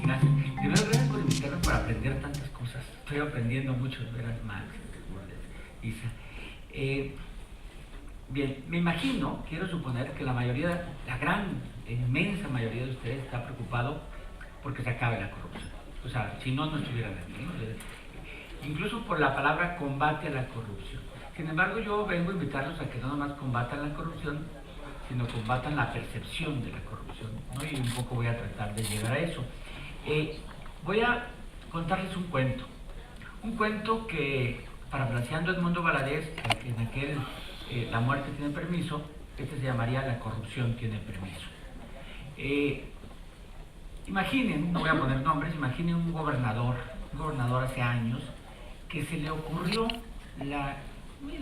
Gracias. Primero, gracias por invitarme para aprender tantas cosas. Estoy aprendiendo mucho de veras, Max, Isa. Bien, me imagino, quiero suponer que la mayoría, la gran, inmensa mayoría de ustedes está preocupado porque se acabe la corrupción. O sea, si no, no estuvieran aquí, ¿no? Incluso por la palabra combate a la corrupción. Sin embargo, yo vengo a invitarlos a que no nomás combatan la corrupción, sino combatan la percepción de la corrupción, ¿no? Y un poco voy a tratar de llegar a eso. Voy a contarles un cuento que, parafraseando Edmundo Valadez, en aquel La muerte tiene permiso, este se llamaría La corrupción tiene permiso. Imaginen, no voy a poner nombres, imaginen un gobernador hace años, que se le ocurrió la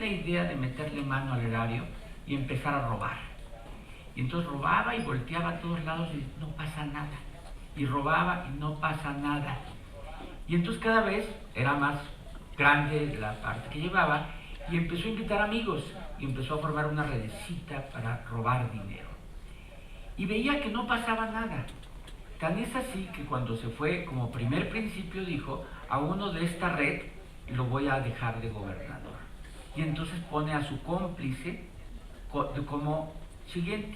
idea de meterle mano al erario y empezar a robar. Y entonces robaba y volteaba a todos lados y no pasa nada. Y robaba y no pasa nada. Y entonces cada vez era más grande la parte que llevaba y empezó a invitar amigos y empezó a formar una redecita para robar dinero. Y veía que no pasaba nada. Tan es así que cuando se fue, como primer principio dijo, a uno de esta red lo voy a dejar de gobernador. Y entonces pone a su cómplice como siguiente.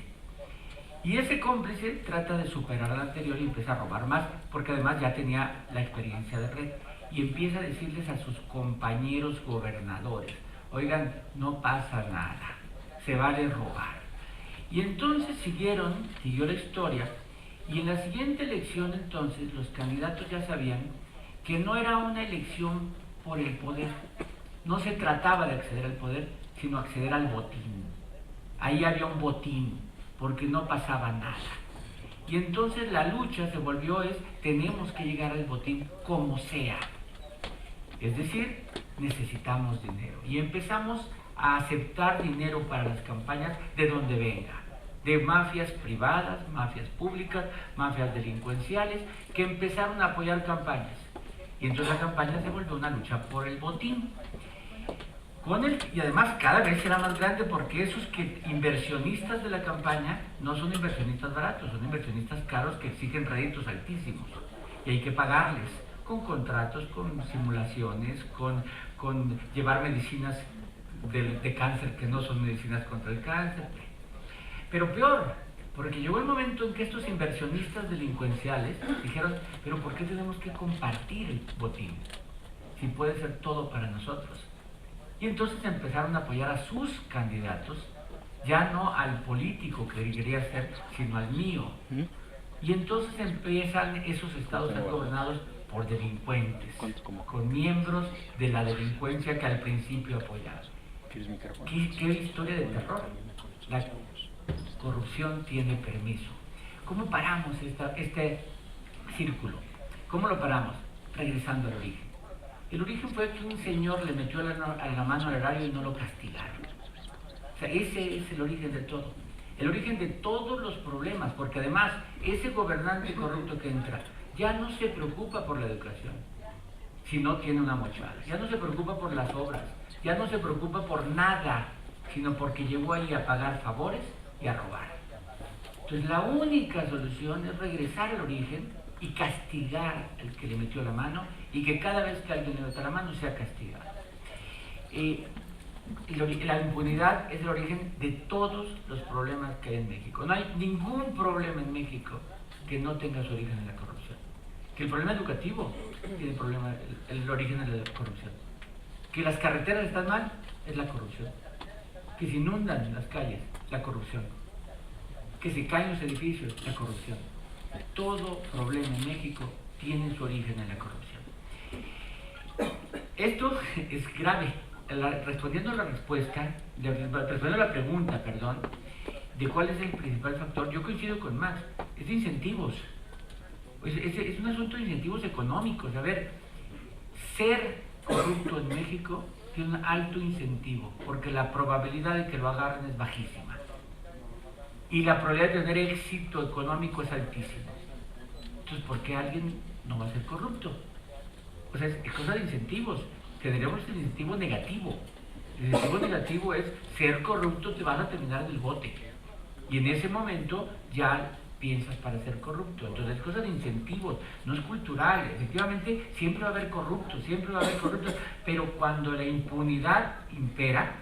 Y ese cómplice trata de superar al anterior y empieza a robar más, porque además ya tenía la experiencia de red. Y empieza a decirles a sus compañeros gobernadores, oigan, no pasa nada, se vale robar. Y entonces siguió la historia, y en la siguiente elección entonces los candidatos ya sabían que no era una elección por el poder, no se trataba de acceder al poder, sino acceder al botín. Ahí había un botín, porque no pasaba nada. Y entonces la lucha se volvió tenemos que llegar al botín como sea. Es decir, necesitamos dinero. Y empezamos a aceptar dinero para las campañas de donde venga. De mafias privadas, mafias públicas, mafias delincuenciales, que empezaron a apoyar campañas. Y entonces la campaña se volvió una lucha por el botín. Y además cada vez será más grande porque esos inversionistas de la campaña no son inversionistas baratos, son inversionistas caros que exigen réditos altísimos. Y hay que pagarles con contratos, con simulaciones, con llevar medicinas de cáncer que no son medicinas contra el cáncer. Pero peor, porque llegó el momento en que estos inversionistas delincuenciales dijeron, pero ¿por qué tenemos que compartir el botín? Si puede ser todo para nosotros. Y entonces empezaron a apoyar a sus candidatos, ya no al político que quería ser, sino al mío. Y entonces empiezan esos estados a ser gobernados por delincuentes, con miembros de la delincuencia que al principio apoyaron. ¿Qué historia de terror? La corrupción tiene permiso. ¿Cómo paramos este círculo? ¿Cómo lo paramos? Regresando al origen. El origen fue que un señor le metió la mano al erario y no lo castigaron. O sea, ese es el origen de todo. El origen de todos los problemas, porque además ese gobernante corrupto que entra ya no se preocupa por la educación, si no tiene una mochada. Ya no se preocupa por las obras, ya no se preocupa por nada, sino porque llegó ahí a pagar favores y a robar. Entonces la única solución es regresar al origen y castigar al que le metió la mano y que cada vez que alguien le meta la mano sea castigado. La impunidad es el origen de todos los problemas que hay en México. No hay ningún problema en México que no tenga su origen en la corrupción. Que el problema educativo tiene el origen en la corrupción. Que las carreteras están mal, es la corrupción. Que se inundan las calles, la corrupción. Que se caen los edificios, la corrupción. Todo problema en México tiene su origen en la corrupción. Esto es grave. Respondiendo a la pregunta, de cuál es el principal factor, yo coincido con Max, es de incentivos. Es un asunto de incentivos económicos. A ver, ser corrupto en México tiene un alto incentivo, porque la probabilidad de que lo agarren es bajísima. Y la probabilidad de tener éxito económico es altísima. Entonces, ¿por qué alguien no va a ser corrupto? O sea, es cosa de incentivos. Tendríamos el incentivo negativo. El incentivo negativo es ser corrupto, te vas a terminar en el bote. Y en ese momento ya piensas para ser corrupto. Entonces es cosa de incentivos, no es cultural. Efectivamente, siempre va a haber corruptos, siempre va a haber corruptos, pero cuando la impunidad impera,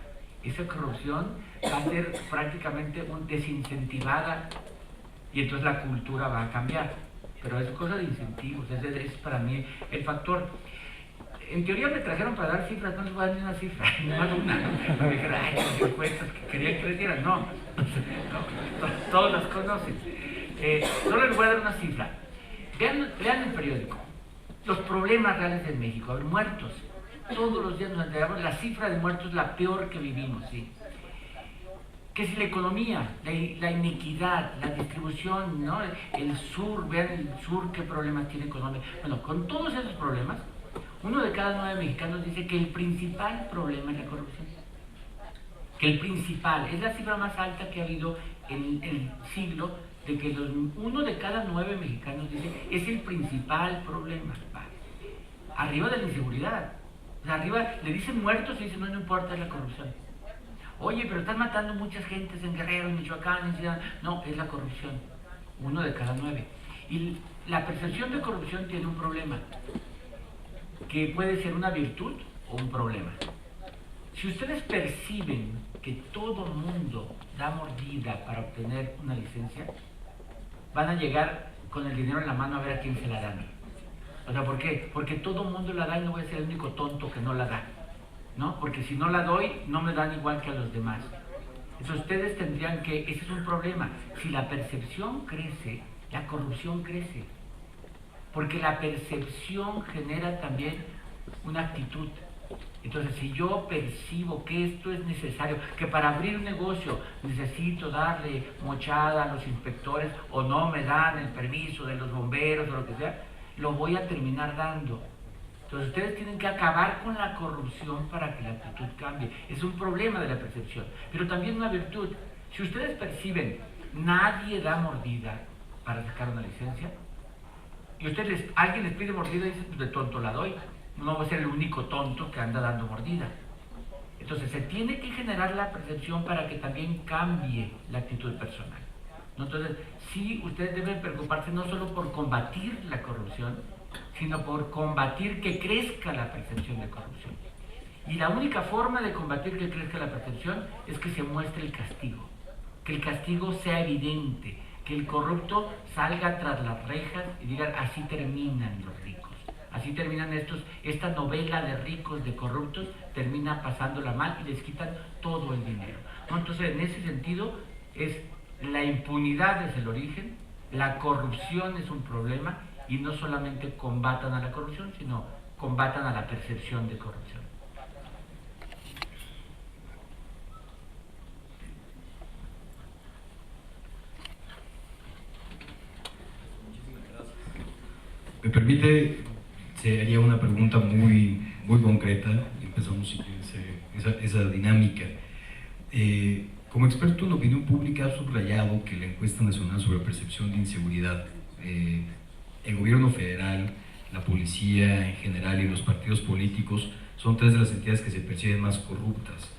esa corrupción va a ser prácticamente desincentivada y entonces la cultura va a cambiar. Pero es cosa de incentivos, es para mí el factor. En teoría me trajeron para dar cifras, no les voy a dar ni una cifra, nomás una, ¿no? Me dijeron, ay, las encuestas que querían que les dieran, no, todos las conocen. Solo les voy a dar una cifra. Vean el periódico, los problemas reales en México, a ver, muertos. Todos los días nos enteramos, la cifra de muertos es la peor que vivimos, ¿sí? Que si la economía, la inequidad, la distribución, ¿no? El sur, vean el sur qué problemas tiene económico. Bueno, con todos esos problemas, 1 de cada 9 mexicanos dice que el principal problema es la corrupción. Que el principal, es la cifra más alta que ha habido en el siglo, de que 1 de cada 9 mexicanos dice es el principal problema. Vale. Arriba de la inseguridad. O sea, arriba le dicen muertos y dicen no importa, es la corrupción. Oye, pero están matando muchas gentes en Guerrero, en Michoacán, en Ciudad. No, es la corrupción. 1 de cada 9. Y la percepción de corrupción tiene un problema, que puede ser una virtud o un problema. Si ustedes perciben que todo mundo da mordida para obtener una licencia, van a llegar con el dinero en la mano a ver a quién se la dan. O sea, ¿por qué? Porque todo mundo la da y no voy a ser el único tonto que no la da, ¿no? Porque si no la doy, no me dan igual que a los demás. Entonces ustedes tendrían que, ese es un problema, si la percepción crece, la corrupción crece. Porque la percepción genera también una actitud. Entonces, si yo percibo que esto es necesario, que para abrir un negocio necesito darle mochada a los inspectores o no me dan el permiso de los bomberos o lo que sea, lo voy a terminar dando. Entonces, ustedes tienen que acabar con la corrupción para que la actitud cambie. Es un problema de la percepción, pero también una virtud. Si ustedes perciben, nadie da mordida para sacar una licencia, y alguien les pide mordida y dice, pues de tonto la doy. No voy a ser el único tonto que anda dando mordida. Entonces se tiene que generar la percepción para que también cambie la actitud personal, ¿no? Entonces sí, ustedes deben preocuparse no solo por combatir la corrupción, sino por combatir que crezca la percepción de corrupción. Y la única forma de combatir que crezca la percepción es que se muestre el castigo, que el castigo sea evidente, que el corrupto salga tras las rejas y diga, así terminan los ricos, así terminan esta novela de ricos, de corruptos, termina pasándola mal y les quitan todo el dinero, ¿no? Entonces, en ese sentido, la impunidad es el origen, la corrupción es un problema, y no solamente combatan a la corrupción, sino combatan a la percepción de corrupción. Me permite, se haría una pregunta muy concreta y empezamos esa dinámica. Como experto en opinión pública ha subrayado que la encuesta nacional sobre percepción de inseguridad, el gobierno federal, la policía en general y los partidos políticos son 3 de las entidades que se perciben más corruptas.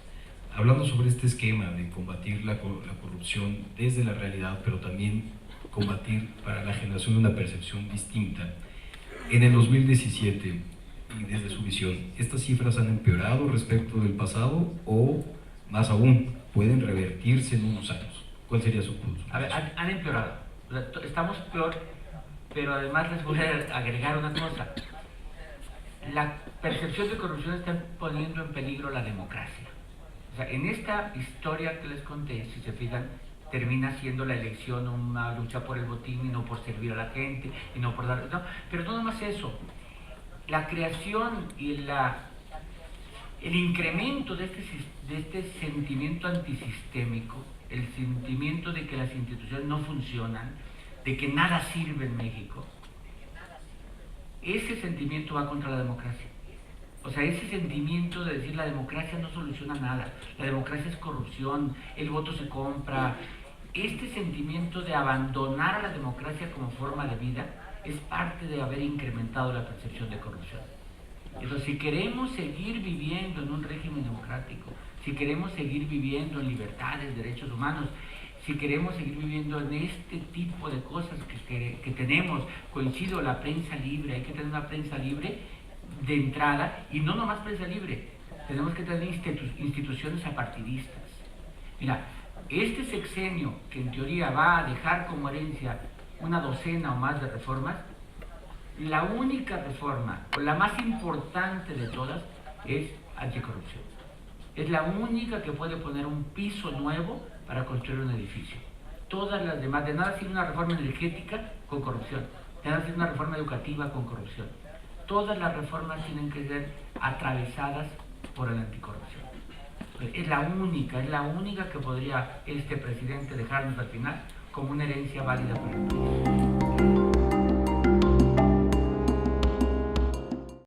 Hablando sobre este esquema de combatir la corrupción desde la realidad, pero también combatir para la generación de una percepción distinta, en el 2017, y desde su visión, ¿estas cifras han empeorado respecto del pasado o, más aún, pueden revertirse en unos años? ¿Cuál sería su punto? A ver, han empeorado. Estamos peor, pero además les voy a agregar una cosa. La percepción de corrupción está poniendo en peligro la democracia. O sea, en esta historia que les conté, si se fijan, termina siendo la elección una lucha por el botín y no por servir a la gente y no por dar... No, pero no nomás eso. La creación y el incremento de este sentimiento antisistémico, el sentimiento de que las instituciones no funcionan, de que nada sirve en México, ese sentimiento va contra la democracia. O sea, ese sentimiento de decir la democracia no soluciona nada, la democracia es corrupción, el voto se compra. Este sentimiento de abandonar a la democracia como forma de vida es parte de haber incrementado la percepción de corrupción. Entonces, si queremos seguir viviendo en un régimen democrático, si queremos seguir viviendo en libertades, derechos humanos, si queremos seguir viviendo en este tipo de cosas que tenemos. Coincido, la prensa libre, hay que tener una prensa libre de entrada, y no nomás prensa libre, tenemos que tener instituciones apartidistas. Mira, este sexenio, que en teoría va a dejar como herencia una docena o más de reformas, la única reforma, o la más importante de todas, es anticorrupción. Es la única que puede poner un piso nuevo para construir un edificio. Todas las demás, de nada sirve una reforma energética con corrupción, de nada sirve una reforma educativa con corrupción. Todas las reformas tienen que ser atravesadas por la anticorrupción. Es la única que podría este presidente dejarnos al final como una herencia válida para el país.